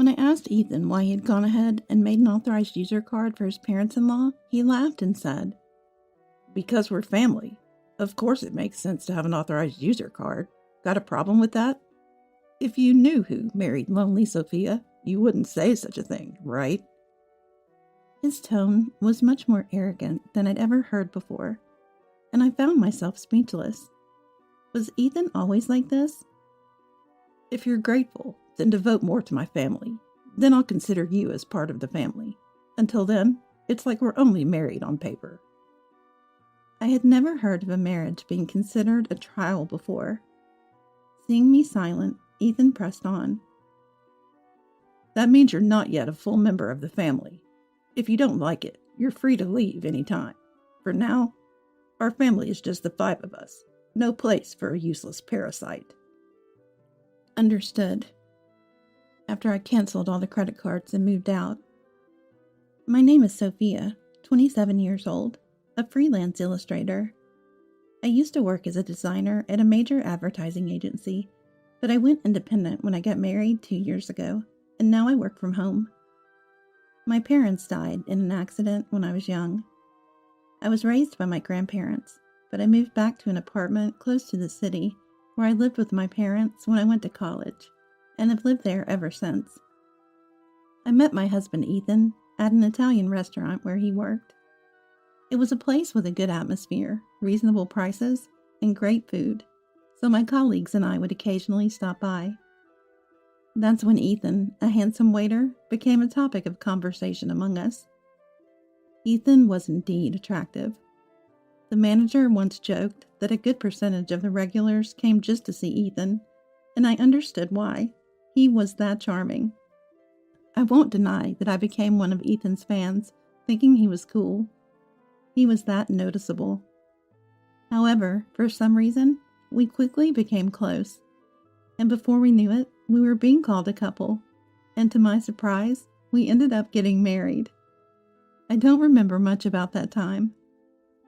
When I asked Ethan why he had gone ahead and made an authorized user card for his parents-in-law, he laughed and said, "Because we're family. Of course it makes sense to have an authorized user card. Got a problem with that? If you knew who married lonely Sophia, you wouldn't say such a thing, right?" His tone was much more arrogant than I'd ever heard before, and I found myself speechless. Was Ethan always like this? "If you're grateful, then devote more to my family. Then I'll consider you as part of the family. Until then, it's like we're only married on paper." I had never heard of a marriage being considered a trial before. Seeing me silent, Ethan pressed on. "That means you're not yet a full member of the family. If you don't like it, you're free to leave any time. For now, our family is just the 5 of us. No place for a useless parasite." Understood. After I canceled all the credit cards and moved out. My name is Sophia, 27 years old, a freelance illustrator. I used to work as a designer at a major advertising agency, but I went independent when I got married 2 years ago, and now I work from home. My parents died in an accident when I was young. I was raised by my grandparents, but I moved back to an apartment close to the city where I lived with my parents when I went to college, and have lived there ever since. I met my husband Ethan at an Italian restaurant where he worked. It was a place with a good atmosphere, reasonable prices, and great food, so my colleagues and I would occasionally stop by. That's when Ethan, a handsome waiter, became a topic of conversation among us. Ethan was indeed attractive. The manager once joked that a good percentage of the regulars came just to see Ethan, and I understood why. He was that charming. I won't deny that I became one of Ethan's fans, thinking he was cool. He was that noticeable. However, for some reason, we quickly became close, and before we knew it, we were being called a couple, and to my surprise, we ended up getting married. I don't remember much about that time.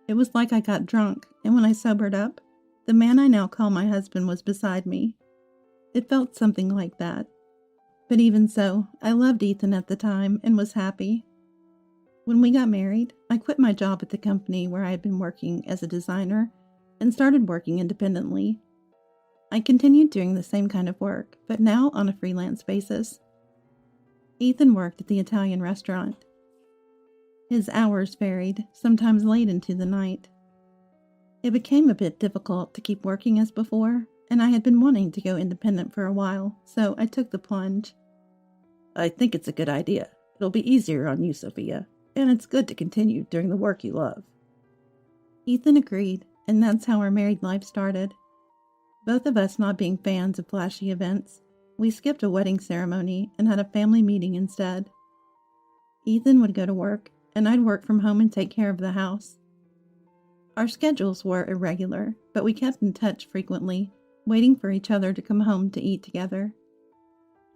It was like I got drunk, and when I sobered up, the man I now call my husband was beside me. It felt something like that. But even so, I loved Ethan at the time and was happy. When we got married, I quit my job at the company where I had been working as a designer and started working independently. I continued doing the same kind of work, but now on a freelance basis. Ethan worked at the Italian restaurant. His hours varied, sometimes late into the night. It became a bit difficult to keep working as before, and I had been wanting to go independent for a while, so I took the plunge. "I think it's a good idea. It'll be easier on you, Sophia, and it's good to continue doing the work you love." Ethan agreed, and that's how our married life started. Both of us not being fans of flashy events, we skipped a wedding ceremony and had a family meeting instead. Ethan would go to work, and I'd work from home and take care of the house. Our schedules were irregular, but we kept in touch frequently, waiting for each other to come home to eat together.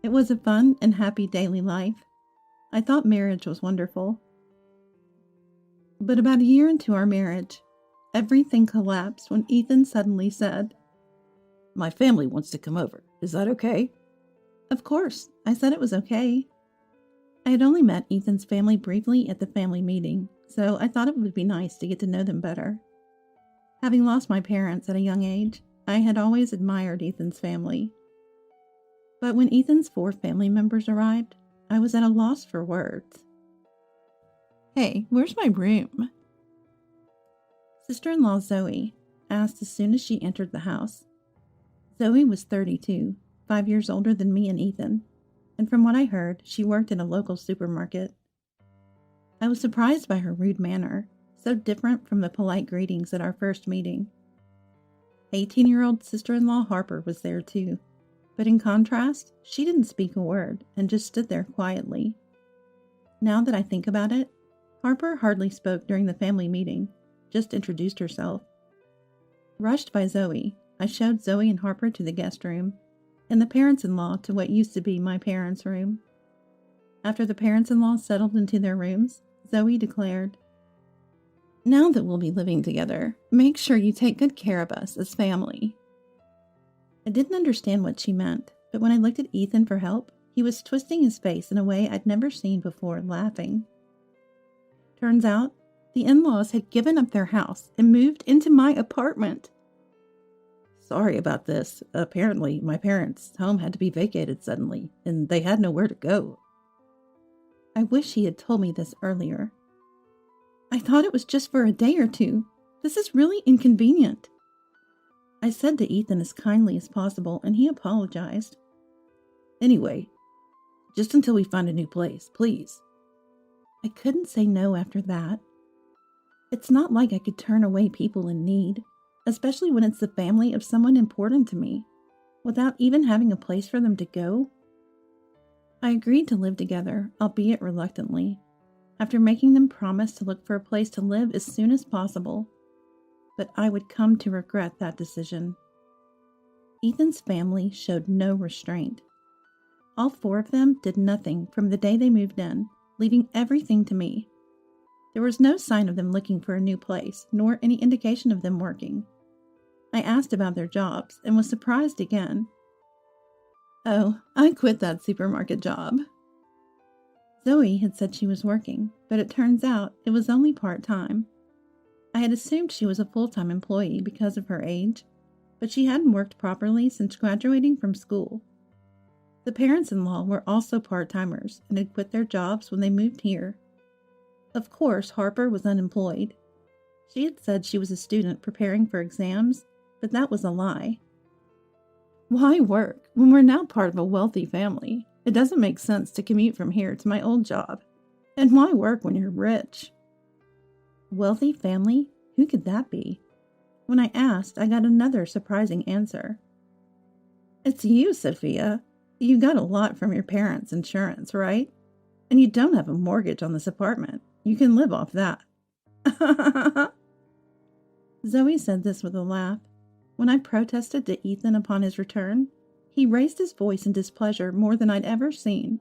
It was a fun and happy daily life. I thought marriage was wonderful. But about a year into our marriage, everything collapsed when Ethan suddenly said, "My family wants to come over. Is that okay?" Of course, I said it was okay. I had only met Ethan's family briefly at the family meeting, so I thought it would be nice to get to know them better. Having lost my parents at a young age, I had always admired Ethan's family. But when Ethan's 4 family members arrived, I was at a loss for words. "Hey, where's my room?" Sister-in-law Zoe asked as soon as she entered the house. Zoe was 32, 5 years older than me and Ethan, and from what I heard, she worked in a local supermarket. I was surprised by her rude manner, so different from the polite greetings at our first meeting. 18-year-old sister-in-law Harper was there too, but in contrast, she didn't speak a word and just stood there quietly. Now that I think about it, Harper hardly spoke during the family meeting, just introduced herself. Rushed by Zoe, I showed Zoe and Harper to the guest room, and the parents-in-law to what used to be my parents' room. After the parents-in-law settled into their rooms, Zoe declared, "Now that we'll be living together, make sure you take good care of us as family." I didn't understand what she meant, but when I looked at Ethan for help, He was twisting his face in a way I'd never seen before, laughing. Turns out, the in-laws had given up their house and moved into my apartment. Sorry about this. Apparently, my parents' home had to be vacated suddenly, and they had nowhere to go. I wish he had told me this earlier. I thought it was just for a day or two. This is really inconvenient. I said to Ethan as kindly as possible, and he apologized. Anyway, just until we find a new place, please. I couldn't say no after that. It's not like I could turn away people in need, especially when it's the family of someone important to me, without even having a place for them to go. I agreed to live together, albeit reluctantly, after making them promise to look for a place to live as soon as possible. But I would come to regret that decision. Ethan's family showed no restraint. All 4 of them did nothing from the day they moved in, leaving everything to me. There was no sign of them looking for a new place, nor any indication of them working. I asked about their jobs and was surprised again. Oh, I quit that supermarket job. Zoe had said she was working, but it turns out it was only part-time. I had assumed she was a full-time employee because of her age, but she hadn't worked properly since graduating from school. The parents-in-law were also part-timers and had quit their jobs when they moved here. Of course, Harper was unemployed. She had said she was a student preparing for exams, but that was a lie. Why work when we're now part of a wealthy family? It doesn't make sense to commute from here to my old job. And why work when you're rich? Wealthy family? Who could that be? When I asked, I got another surprising answer. It's you, Sophia. You got a lot from your parents' insurance, right? And you don't have a mortgage on this apartment. You can live off that. Zoe said this with a laugh. When I protested to Ethan upon his return, he raised his voice in displeasure more than I'd ever seen.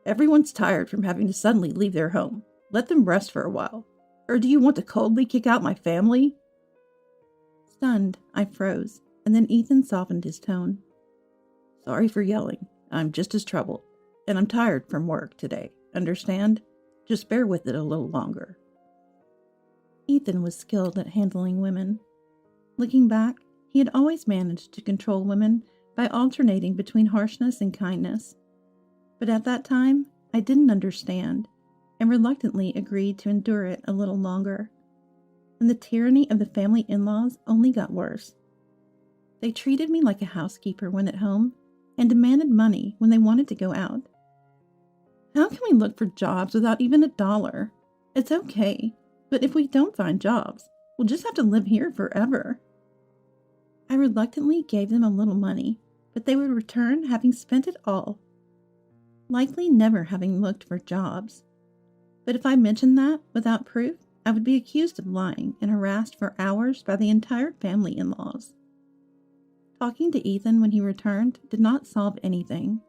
Everyone's tired from having to suddenly leave their home. Let them rest for a while. Or do you want to coldly kick out my family? Stunned, I froze, and then Ethan softened his tone. Sorry for yelling. I'm just as troubled, and I'm tired from work today. Understand? Just bear with it a little longer. Ethan was skilled at handling women. Looking back, he had always managed to control women by alternating between harshness and kindness. But at that time, I didn't understand, and reluctantly agreed to endure it a little longer. And the tyranny of the family in-laws only got worse. They treated me like a housekeeper when at home, and demanded money when they wanted to go out. How can we look for jobs without even $1? It's okay, but if we don't find jobs, we'll just have to live here forever. I reluctantly gave them a little money, but they would return having spent it all, likely never having looked for jobs. But if I mentioned that without proof, I would be accused of lying and harassed for hours by the entire family in-laws. Talking to Ethan when he returned did not solve anything.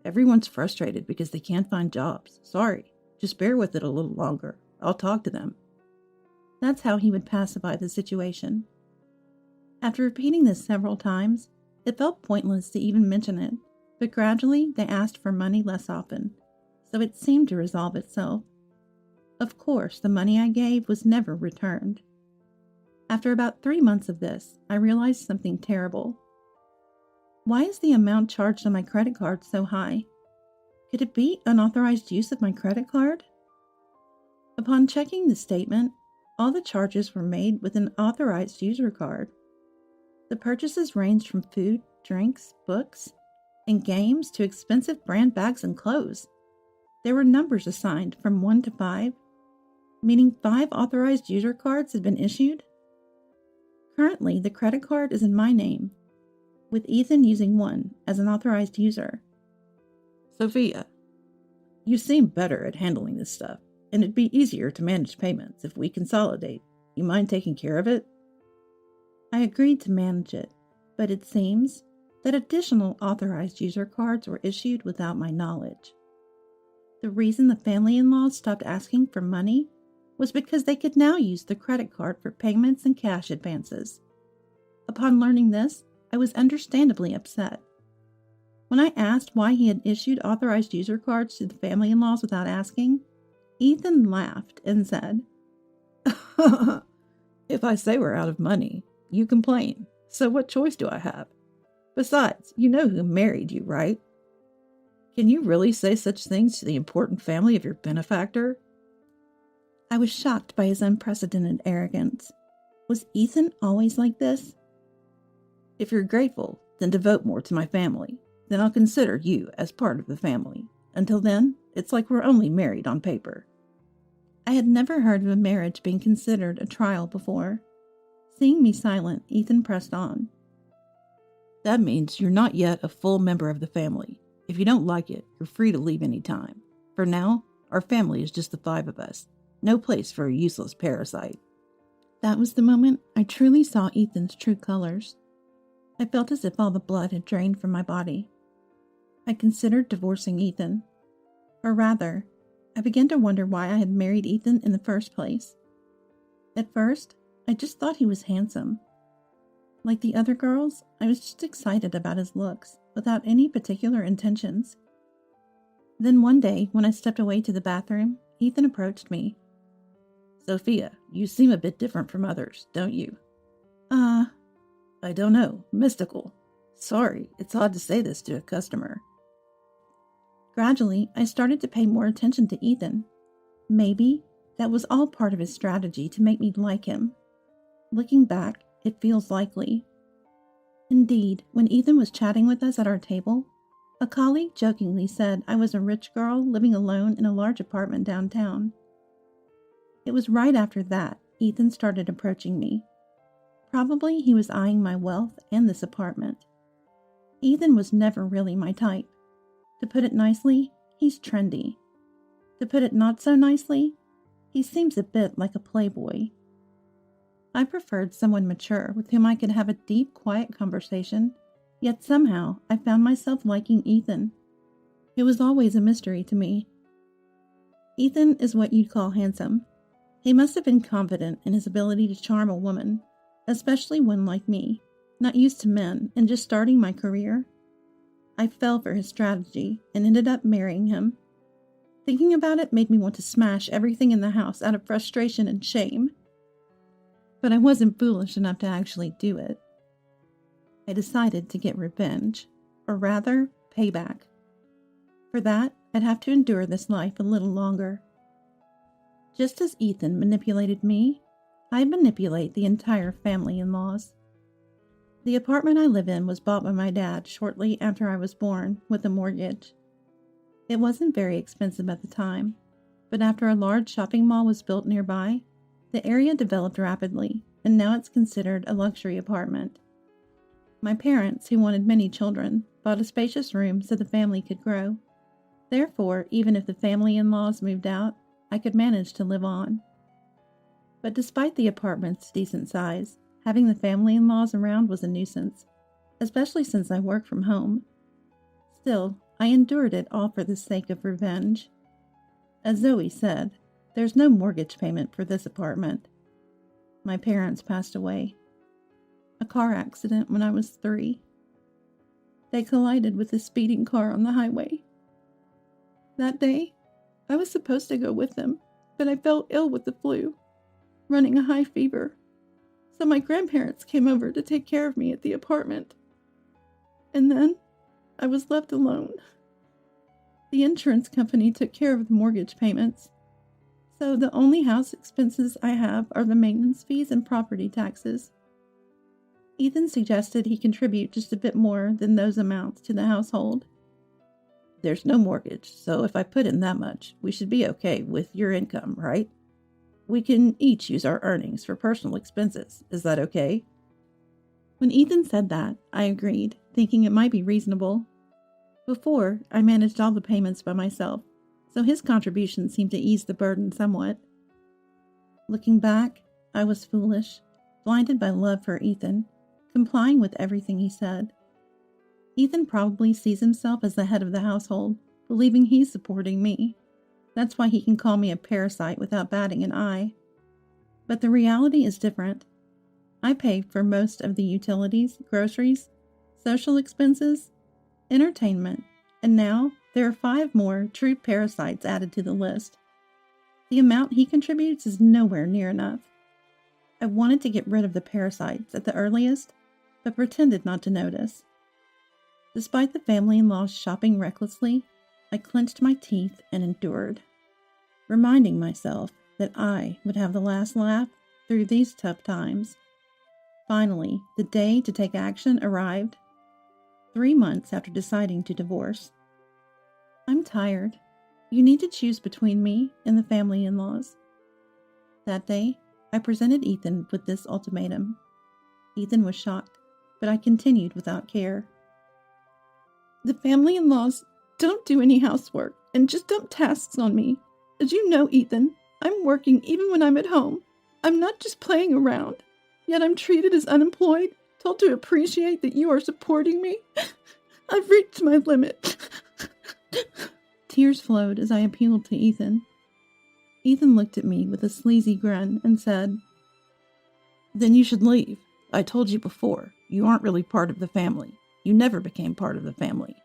Everyone's frustrated because they can't find jobs. Sorry, just bear with it a little longer. I'll talk to them. That's how he would pacify the situation. After repeating this several times, it felt pointless to even mention it, but gradually they asked for money less often, so it seemed to resolve itself. Of course, the money I gave was never returned. After about 3 months of this, I realized something terrible. Why is the amount charged on my credit card so high? Could it be unauthorized use of my credit card? Upon checking the statement, all the charges were made with an authorized user card. The purchases ranged from food, drinks, books, and games to expensive brand bags and clothes. There were numbers assigned from 1 to 5, meaning 5 authorized user cards had been issued. Currently, the credit card is in my name, with Ethan using 1 as an authorized user. Sophia, you seem better at handling this stuff, and it'd be easier to manage payments if we consolidate. You mind taking care of it? I agreed to manage it, but it seems that additional authorized user cards were issued without my knowledge. The reason the family-in-laws stopped asking for money was because they could now use the credit card for payments and cash advances. Upon learning this, I was understandably upset. When I asked why he had issued authorized user cards to the family-in-laws without asking, Ethan laughed and said, "If I say we're out of money, you complain. So what choice do I have? Besides, you know who married you, right? Can you really say such things to the important family of your benefactor?" I was shocked by his unprecedented arrogance. Was Ethan always like this? "If you're grateful, then devote more to my family. Then I'll consider you as part of the family. Until then, it's like we're only married on paper." I had never heard of a marriage being considered a trial before. Seeing me silent, Ethan pressed on. "That means you're not yet a full member of the family. If you don't like it, you're free to leave any time. For now, our family is just the 5 of us. No place for a useless parasite." That was the moment I truly saw Ethan's true colors. I felt as if all the blood had drained from my body. I considered divorcing Ethan. Or rather, I began to wonder why I had married Ethan in the first place. At first, I just thought he was handsome. Like the other girls, I was just excited about his looks, without any particular intentions. Then one day, when I stepped away to the bathroom, Ethan approached me. "Sophia, you seem a bit different from others, don't you?" I don't know, mystical. Sorry, it's odd to say this to a customer." Gradually, I started to pay more attention to Ethan. Maybe that was all part of his strategy to make me like him. Looking back, it feels likely. Indeed, when Ethan was chatting with us at our table, a colleague jokingly said I was a rich girl living alone in a large apartment downtown. It was right after that Ethan started approaching me. Probably he was eyeing my wealth and this apartment. Ethan was never really my type. To put it nicely, he's trendy. To put it not so nicely, he seems a bit like a playboy. I preferred someone mature with whom I could have a deep, quiet conversation, yet somehow I found myself liking Ethan. It was always a mystery to me. Ethan is what you'd call handsome. He must have been confident in his ability to charm a woman, especially one like me, not used to men and just starting my career. I fell for his strategy and ended up marrying him. Thinking about it made me want to smash everything in the house out of frustration and shame. But I wasn't foolish enough to actually do it. I decided to get revenge, or rather, payback. For that, I'd have to endure this life a little longer. Just as Ethan manipulated me, I manipulate the entire family-in-laws. The apartment I live in was bought by my dad shortly after I was born with a mortgage. It wasn't very expensive at the time, but after a large shopping mall was built nearby, the area developed rapidly, and now it's considered a luxury apartment. My parents, who wanted many children, bought a spacious room so the family could grow. Therefore, even if the family-in-laws moved out, I could manage to live on. But despite the apartment's decent size, having the family-in-laws around was a nuisance, especially since I work from home. Still, I endured it all for the sake of revenge. As Zoe said, there's no mortgage payment for this apartment. My parents passed away. A car accident when I was 3. They collided with a speeding car on the highway. That day, I was supposed to go with them, but I fell ill with the flu, running a high fever. So my grandparents came over to take care of me at the apartment. And then I was left alone. The insurance company took care of the mortgage payments. So the only house expenses I have are the maintenance fees and property taxes. Ethan suggested he contribute just a bit more than those amounts to the household. "There's no mortgage, so if I put in that much, we should be okay with your income, right? We can each use our earnings for personal expenses. Is that okay?" When Ethan said that, I agreed, thinking it might be reasonable. Before, I managed all the payments by myself, so his contribution seemed to ease the burden somewhat. Looking back, I was foolish, blinded by love for Ethan, complying with everything he said. Ethan probably sees himself as the head of the household, believing he's supporting me. That's why he can call me a parasite without batting an eye. But the reality is different. I pay for most of the utilities, groceries, social expenses, entertainment, and now there are 5 more true parasites added to the list. The amount he contributes is nowhere near enough. I wanted to get rid of the parasites at the earliest, but pretended not to notice. Despite the family-in-laws shopping recklessly, I clenched my teeth and endured, reminding myself that I would have the last laugh through these tough times. Finally, the day to take action arrived, 3 months after deciding to divorce. I'm tired. You need to choose between me and the family-in-laws. That day, I presented Ethan with this ultimatum. Ethan was shocked, but I continued without care. The family-in-laws don't do any housework and just dump tasks on me. As you know, Ethan, I'm working even when I'm at home. I'm not just playing around. Yet I'm treated as unemployed, told to appreciate that you are supporting me. I've reached my limit. Tears flowed as I appealed to Ethan. Ethan looked at me with a sleazy grin and said, "Then you should leave. I told you before, you aren't really part of the family. You never became part of the family."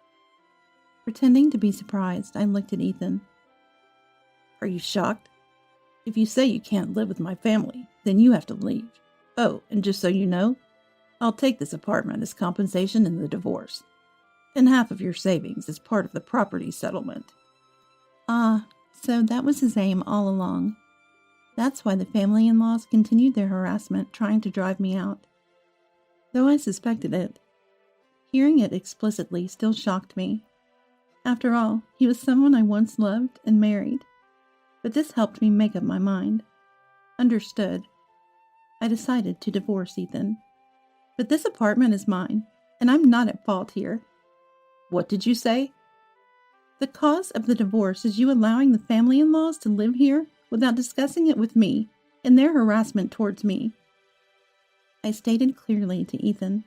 Pretending to be surprised, I looked at Ethan. "Are you shocked? If you say you can't live with my family, then you have to leave. Oh, and just so you know, I'll take this apartment as compensation in the divorce, and half of your savings as part of the property settlement." Ah, so that was his aim all along. That's why the family-in-laws continued their harassment, trying to drive me out. Though I suspected it, hearing it explicitly still shocked me. After all, he was someone I once loved and married. But this helped me make up my mind. Understood. I decided to divorce Ethan. But this apartment is mine, and I'm not at fault here. What did you say? The cause of the divorce is you allowing the family-in-laws to live here without discussing it with me and their harassment towards me. I stated clearly to Ethan.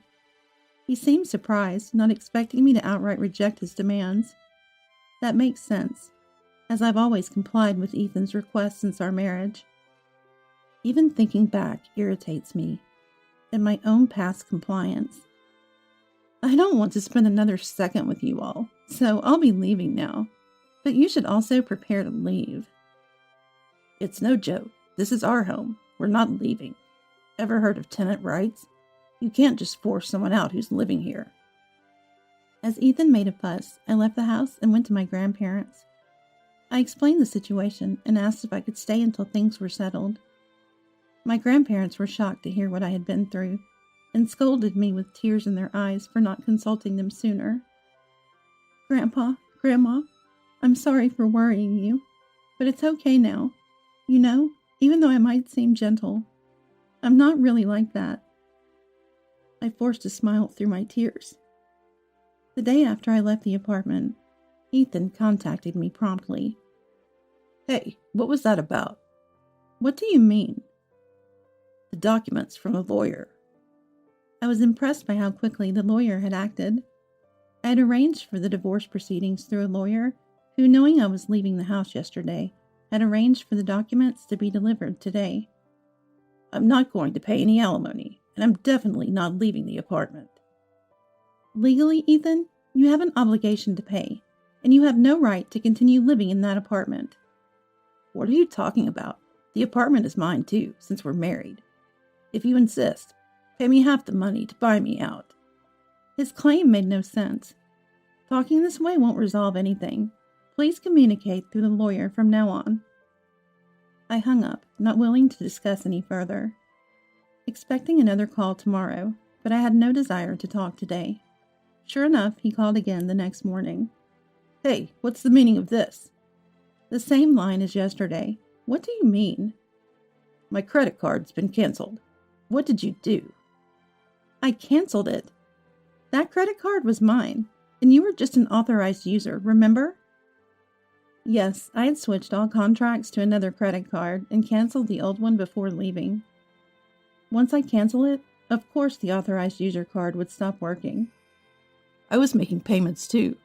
He seemed surprised, not expecting me to outright reject his demands. That makes sense, as I've always complied with Ethan's requests since our marriage. Even thinking back irritates me, and my own past compliance. I don't want to spend another second with you all, so I'll be leaving now. But you should also prepare to leave. It's no joke. This is our home. We're not leaving. Ever heard of tenant rights? You can't just force someone out who's living here. As Ethan made a fuss, I left the house and went to my grandparents. I explained the situation and asked if I could stay until things were settled. My grandparents were shocked to hear what I had been through, and scolded me with tears in their eyes for not consulting them sooner. Grandpa, Grandma, I'm sorry for worrying you, but it's okay now. You know, even though I might seem gentle, I'm not really like that. I forced a smile through my tears. The day after I left the apartment, Ethan contacted me promptly. Hey, what was that about? What do you mean? The documents from the lawyer. I was impressed by how quickly the lawyer had acted. I had arranged for the divorce proceedings through a lawyer who, knowing I was leaving the house yesterday, had arranged for the documents to be delivered today. I'm not going to pay any alimony, and I'm definitely not leaving the apartment. Legally, Ethan, you have an obligation to pay, and you have no right to continue living in that apartment. What are you talking about? The apartment is mine too, since we're married. If you insist, pay me half the money to buy me out. His claim made no sense. Talking this way won't resolve anything. Please communicate through the lawyer from now on. I hung up, not willing to discuss any further. Expecting another call tomorrow, but I had no desire to talk today. Sure enough, he called again the next morning. Hey, what's the meaning of this? The same line as yesterday. What do you mean? My credit card's been canceled. What did you do? I canceled it. That credit card was mine, and you were just an authorized user, remember? Yes, I had switched all contracts to another credit card and canceled the old one before leaving. Once I cancel it, of course the authorized user card would stop working. I was making payments too.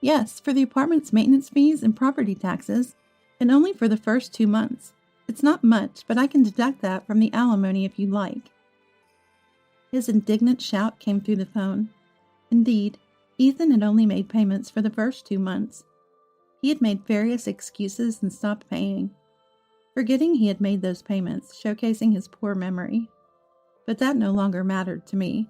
Yes, for the apartment's maintenance fees and property taxes, and only for the first 2 months. It's not much, but I can deduct that from the alimony if you like. His indignant shout came through the phone. Indeed, Ethan had only made payments for the first 2 months. He had made various excuses and stopped paying, forgetting he had made those payments, showcasing his poor memory. But that no longer mattered to me.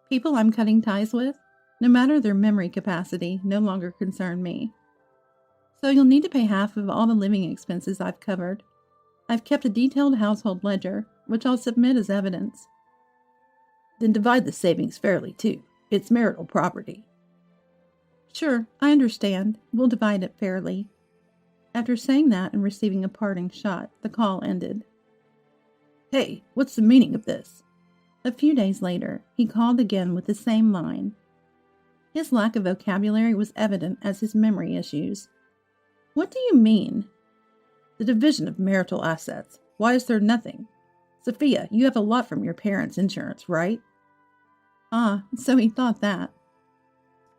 People I'm cutting ties with, no matter their memory capacity, no longer concern me. So you'll need to pay half of all the living expenses I've covered. I've kept a detailed household ledger, which I'll submit as evidence. Then divide the savings fairly, too. It's marital property. Sure, I understand. We'll divide it fairly. After saying that and receiving a parting shot, the call ended. Hey, what's the meaning of this? A few days later, he called again with the same line. His lack of vocabulary was evident as his memory issues. What do you mean? The division of marital assets. Why is there nothing? Sophia, you have a lot from your parents' insurance, right? Ah, so he thought that.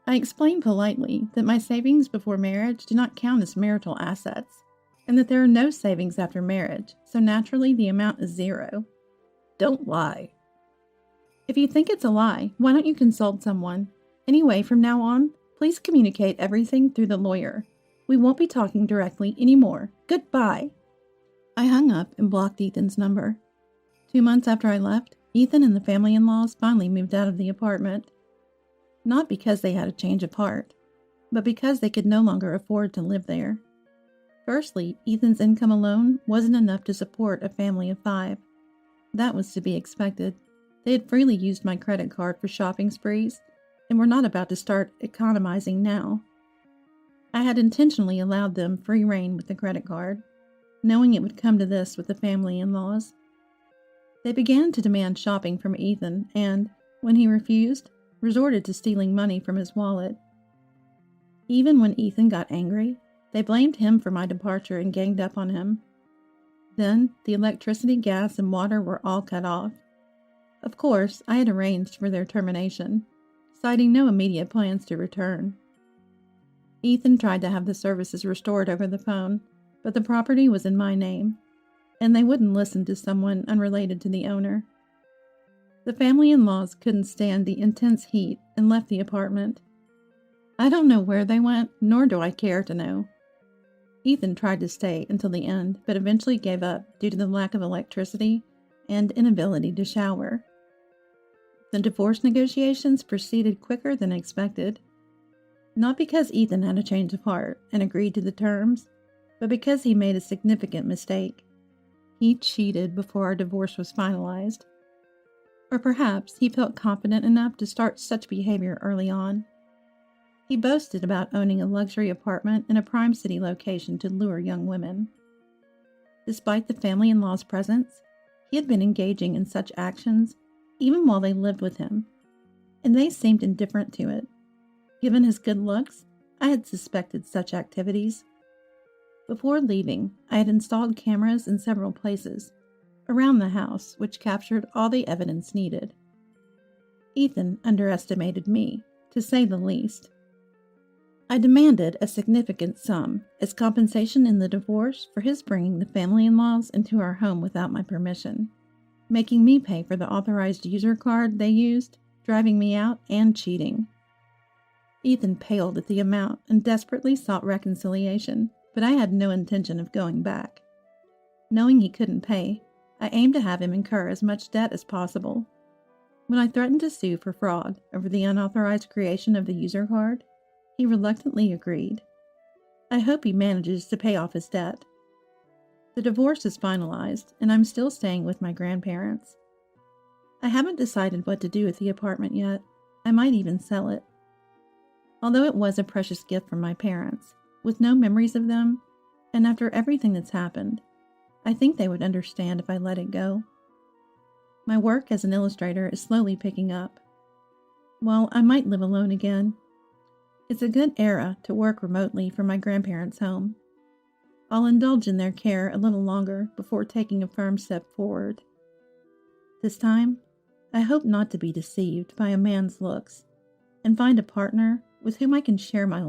I explained politely that my savings before marriage do not count as marital assets, and that there are no savings after marriage, so naturally the amount is 0. Don't lie. If you think it's a lie, why don't you consult someone? Anyway, from now on, please communicate everything through the lawyer. We won't be talking directly anymore. Goodbye. I hung up and blocked Ethan's number. 2 months after I left, Ethan and the family-in-laws finally moved out of the apartment. Not because they had a change of heart, but because they could no longer afford to live there. Firstly, Ethan's income alone wasn't enough to support a family of 5. That was to be expected. They had freely used my credit card for shopping sprees, and were not about to start economizing now. I had intentionally allowed them free rein with the credit card, knowing it would come to this with the family-in-laws. They began to demand shopping from Ethan, and, when he refused, resorted to stealing money from his wallet. Even when Ethan got angry, they blamed him for my departure and ganged up on him. Then, the electricity, gas, and water were all cut off. Of course, I had arranged for their termination, citing no immediate plans to return. Ethan tried to have the services restored over the phone, but the property was in my name, and they wouldn't listen to someone unrelated to the owner. The family-in-laws couldn't stand the intense heat and left the apartment. I don't know where they went, nor do I care to know. Ethan tried to stay until the end, but eventually gave up due to the lack of electricity and inability to shower. The divorce negotiations proceeded quicker than expected. Not because Ethan had a change of heart and agreed to the terms, but because he made a significant mistake. He cheated before our divorce was finalized. Or perhaps he felt confident enough to start such behavior early on. He boasted about owning a luxury apartment in a prime city location to lure young women. Despite the family-in-law's presence, he had been engaging in such actions even while they lived with him, and they seemed indifferent to it. Given his good looks, I had suspected such activities. Before leaving, I had installed cameras in several places around the house, which captured all the evidence needed. Ethan underestimated me, to say the least. I demanded a significant sum as compensation in the divorce for his bringing the family-in-laws into our home without my permission, making me pay for the authorized user card they used, driving me out, and cheating. Ethan paled at the amount and desperately sought reconciliation, but I had no intention of going back. Knowing he couldn't pay, I aimed to have him incur as much debt as possible. When I threatened to sue for fraud over the unauthorized creation of the user card, he reluctantly agreed. I hope he manages to pay off his debt. The divorce is finalized, and I'm still staying with my grandparents. I haven't decided what to do with the apartment yet. I might even sell it. Although it was a precious gift from my parents, with no memories of them, and after everything that's happened, I think they would understand if I let it go. My work as an illustrator is slowly picking up. While I might live alone again, it's a good era to work remotely from my grandparents' home. I'll indulge in their care a little longer before taking a firm step forward. This time, I hope not to be deceived by a man's looks and find a partner with whom I can share my